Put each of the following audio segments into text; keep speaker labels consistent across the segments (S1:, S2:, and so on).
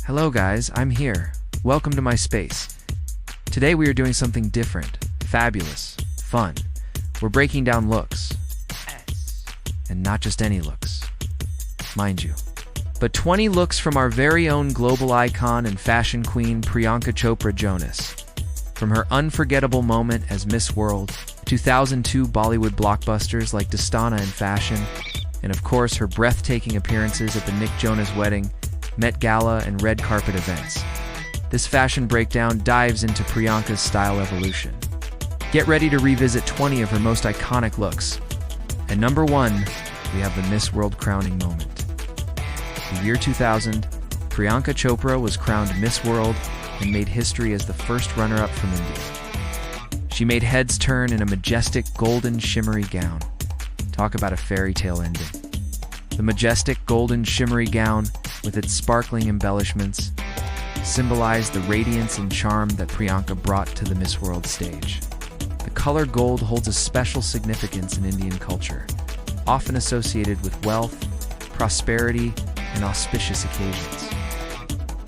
S1: Hello guys, I'm here. Welcome to my space. Today we are doing something different, fabulous, fun. We're breaking down looks. And not just any looks, mind you. But 20 looks from our very own global icon and fashion queen Priyanka Chopra Jonas. From her unforgettable moment as Miss World, 2002 Bollywood blockbusters like Dostana in Fashion, and of course her breathtaking appearances at the Nick Jonas wedding, Met Gala, and red carpet events. This fashion breakdown dives into Priyanka's style evolution. Get ready to revisit 20 of her most iconic looks. At number 1, we have the Miss World crowning moment. The year 2000, Priyanka Chopra was crowned Miss World and made history as the first runner-up from India. She made heads turn in a majestic golden shimmery gown. Talk about a fairy tale ending. The majestic golden shimmery gown, with its sparkling embellishments, symbolized the radiance and charm that Priyanka brought to the Miss World stage. The color gold holds a special significance in Indian culture, often associated with wealth, prosperity, and auspicious occasions.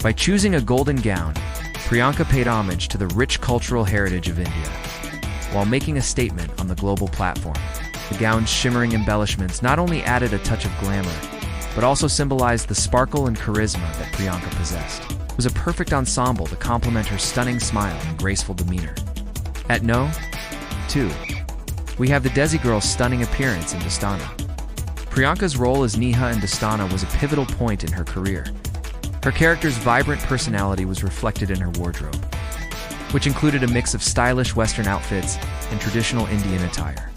S1: By choosing a golden gown, Priyanka paid homage to the rich cultural heritage of India, while making a statement on the global platform. The gown's shimmering embellishments not only added a touch of glamour, but also symbolized the sparkle and charisma that Priyanka possessed. It was a perfect ensemble to complement her stunning smile and graceful demeanor. At No. 2, we have the Desi girl's stunning appearance in Dostana. Priyanka's role as Neha in Dostana was a pivotal point in her career. Her character's vibrant personality was reflected in her wardrobe, which included a mix of stylish Western outfits and traditional Indian attire.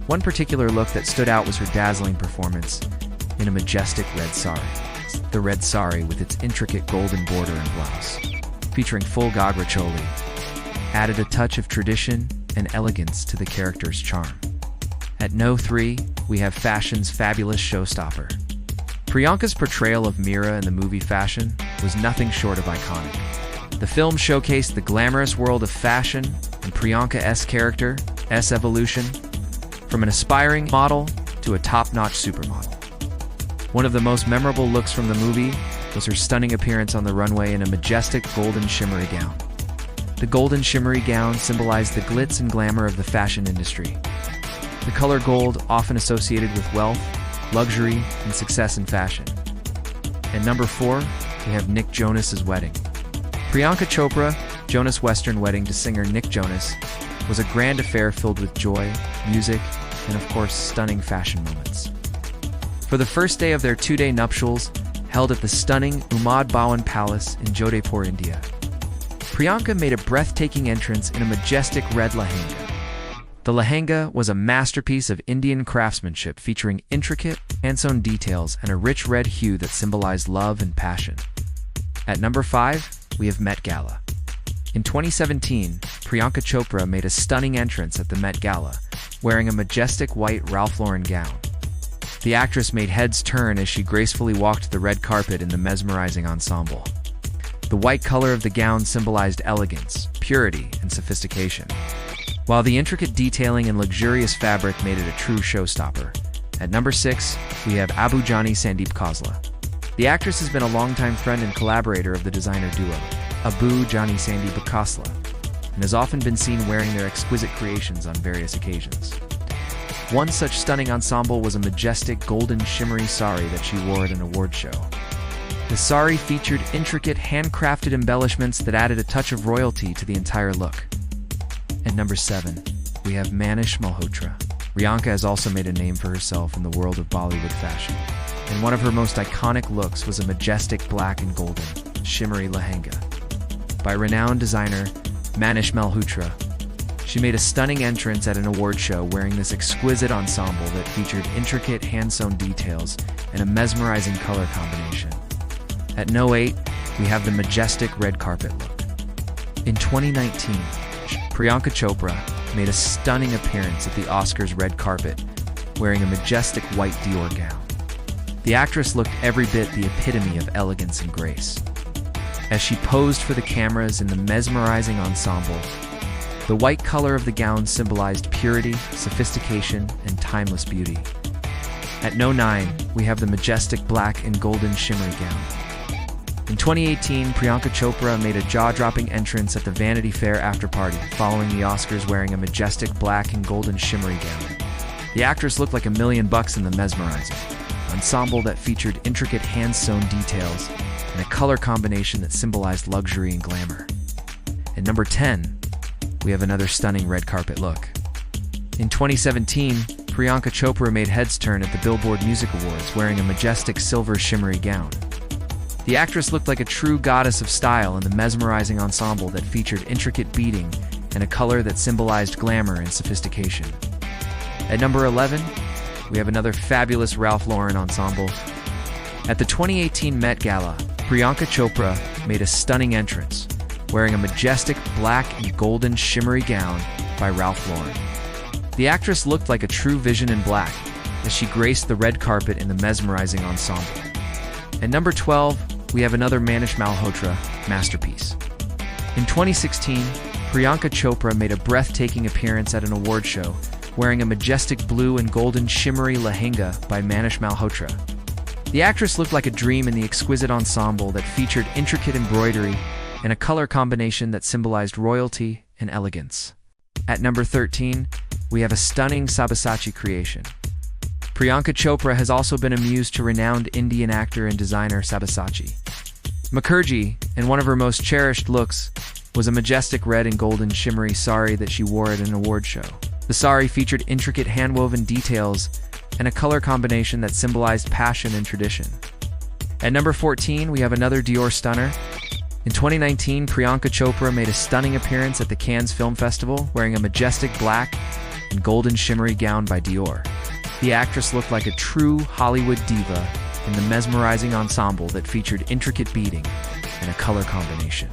S1: One particular look that stood out was her dazzling performance in a majestic red sari. The red sari, with its intricate golden border and blouse, featuring full Gagra choli, added a touch of tradition and elegance to the character's charm. At No. 3, we have fashion's fabulous showstopper. Priyanka's portrayal of Meera in the movie Fashion was nothing short of iconic. The film showcased the glamorous world of fashion and Priyanka's character's evolution from an aspiring model to a top-notch supermodel. One of the most memorable looks from the movie was her stunning appearance on the runway in a majestic golden shimmery gown. The golden shimmery gown symbolized the glitz and glamour of the fashion industry. The color gold, often associated with wealth, luxury, and success in fashion. At number 4, we have Nick Jonas's wedding. Priyanka Chopra, Jonas' Western wedding to singer Nick Jonas, was a grand affair filled with joy, music, and of course, stunning fashion moments. For the first day of their 2-day nuptials, held at the stunning Umad Bhawan Palace in Jodhpur, India, Priyanka made a breathtaking entrance in a majestic red lehenga. The lehenga was a masterpiece of Indian craftsmanship featuring intricate, hand-sewn details and a rich red hue that symbolized love and passion. At number 5, we have Met Gala. In 2017, Priyanka Chopra made a stunning entrance at the Met Gala, wearing a majestic white Ralph Lauren gown. The actress made heads turn as she gracefully walked the red carpet in the mesmerizing ensemble. The white color of the gown symbolized elegance, purity, and sophistication, while the intricate detailing and luxurious fabric made it a true showstopper. At number 6, we have Abu Jani Sandeep Khosla. The actress has been a longtime friend and collaborator of the designer duo, Abu Jani Sandeep Khosla, and has often been seen wearing their exquisite creations on various occasions. One such stunning ensemble was a majestic golden shimmery sari that she wore at an award show. The sari featured intricate handcrafted embellishments that added a touch of royalty to the entire look. At number 7, we have Manish Malhotra. Priyanka has also made a name for herself in the world of Bollywood fashion, and one of her most iconic looks was a majestic black and golden, shimmery lehenga. By renowned designer Manish Malhotra, she made a stunning entrance at an award show wearing this exquisite ensemble that featured intricate hand-sewn details and a mesmerizing color combination. At No. 8, we have the majestic red carpet look. In 2019, Priyanka Chopra made a stunning appearance at the Oscars red carpet, wearing a majestic white Dior gown. The actress looked every bit the epitome of elegance and grace. As she posed for the cameras in the mesmerizing ensemble, the white color of the gown symbolized purity, sophistication, and timeless beauty. At No. 9, we have the majestic black and golden shimmery gown. In 2018, Priyanka Chopra made a jaw-dropping entrance at the Vanity Fair after-party, following the Oscars wearing a majestic black and golden shimmery gown. The actress looked like $1 million in the mesmerizing ensemble that featured intricate hand-sewn details and a color combination that symbolized luxury and glamour. At number 10, we have another stunning red carpet look. In 2017, Priyanka Chopra made heads turn at the Billboard Music Awards wearing a majestic silver shimmery gown. The actress looked like a true goddess of style in the mesmerizing ensemble that featured intricate beading and a color that symbolized glamour and sophistication. At number 11, we have another fabulous Ralph Lauren ensemble. At the 2018 Met Gala, Priyanka Chopra made a stunning entrance, wearing a majestic black and golden shimmery gown by Ralph Lauren. The actress looked like a true vision in black as she graced the red carpet in the mesmerizing ensemble. At number 12, we have another Manish Malhotra masterpiece. In 2016, Priyanka Chopra made a breathtaking appearance at an award show, wearing a majestic blue and golden shimmery lehenga by Manish Malhotra. The actress looked like a dream in the exquisite ensemble that featured intricate embroidery and a color combination that symbolized royalty and elegance. At number 13, we have a stunning Sabyasachi creation. Priyanka Chopra has also been amused to renowned Indian actor and designer Sabyasachi Mukherjee, and one of her most cherished looks was a majestic red and golden shimmery sari that she wore at an award show. The sari featured intricate hand-woven details and a color combination that symbolized passion and tradition. At number 14, we have another Dior stunner. In 2019, Priyanka Chopra made a stunning appearance at the Cannes Film Festival wearing a majestic black and golden shimmery gown by Dior. The actress looked like a true Hollywood diva in the mesmerizing ensemble that featured intricate beading and a color combination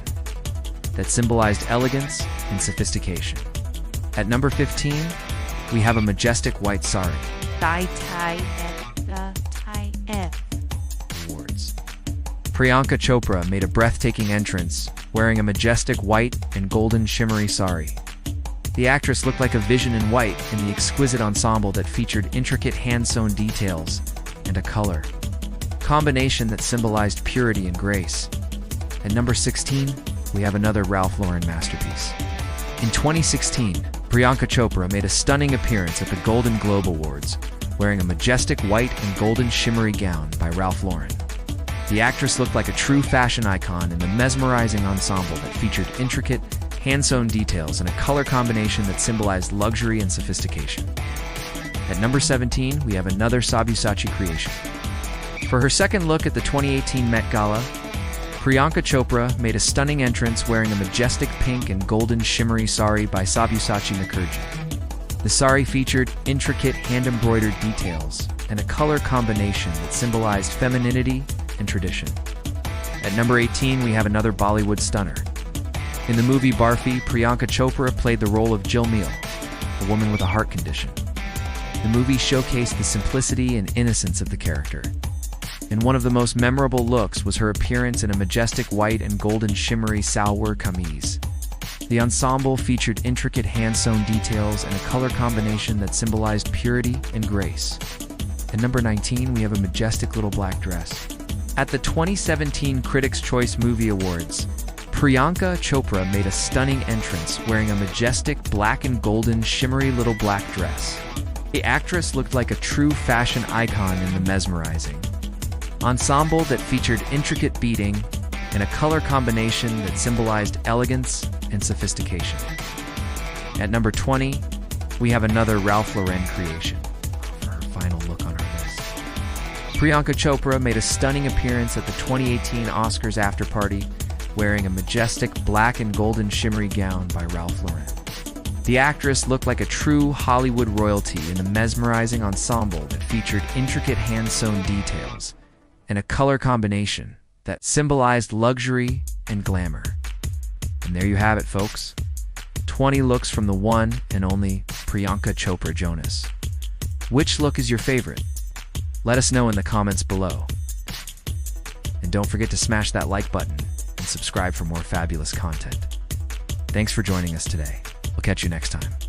S1: that symbolized elegance and sophistication. At number 15, we have a majestic white sari. Awards. Priyanka Chopra made a breathtaking entrance, wearing a majestic white and golden shimmery sari. The actress looked like a vision in white in the exquisite ensemble that featured intricate hand-sewn details and a color combination that symbolized purity and grace. At number 16, we have another Ralph Lauren masterpiece. In 2016, Priyanka Chopra made a stunning appearance at the Golden Globe Awards, wearing a majestic white and golden shimmery gown by Ralph Lauren. The actress looked like a true fashion icon in the mesmerizing ensemble that featured intricate, hand-sewn details and a color combination that symbolized luxury and sophistication. At number 17, we have another Sabyasachi creation. For her second look at the 2018 Met Gala, Priyanka Chopra made a stunning entrance wearing a majestic pink and golden shimmery sari by Sabyasachi Mukherjee. The sari featured intricate hand-embroidered details and a color combination that symbolized femininity and tradition. At number 18, we have another Bollywood stunner. In the movie Barfi, Priyanka Chopra played the role of Jill Meal, a woman with a heart condition. The movie showcased the simplicity and innocence of the character, and one of the most memorable looks was her appearance in a majestic white and golden shimmery salwar kameez. The ensemble featured intricate hand-sewn details and a color combination that symbolized purity and grace. At number 19, we have a majestic little black dress. At the 2017 Critics' Choice Movie Awards, Priyanka Chopra made a stunning entrance wearing a majestic black and golden shimmery little black dress. The actress looked like a true fashion icon in the mesmerizing ensemble that featured intricate beading and a color combination that symbolized elegance and sophistication. At number 20, we have another Ralph Lauren creation. For her final look on our list, Priyanka Chopra made a stunning appearance at the 2018 Oscars after-party wearing a majestic black and golden shimmery gown by Ralph Lauren. The actress looked like a true Hollywood royalty in the mesmerizing ensemble that featured intricate hand-sewn details and a color combination that symbolized luxury and glamour. And there you have it, folks. 20 looks from the one and only Priyanka Chopra Jonas. Which look is your favorite? Let us know in the comments below. And don't forget to smash that like button and subscribe for more fabulous content. Thanks for joining us today. We'll catch you next time.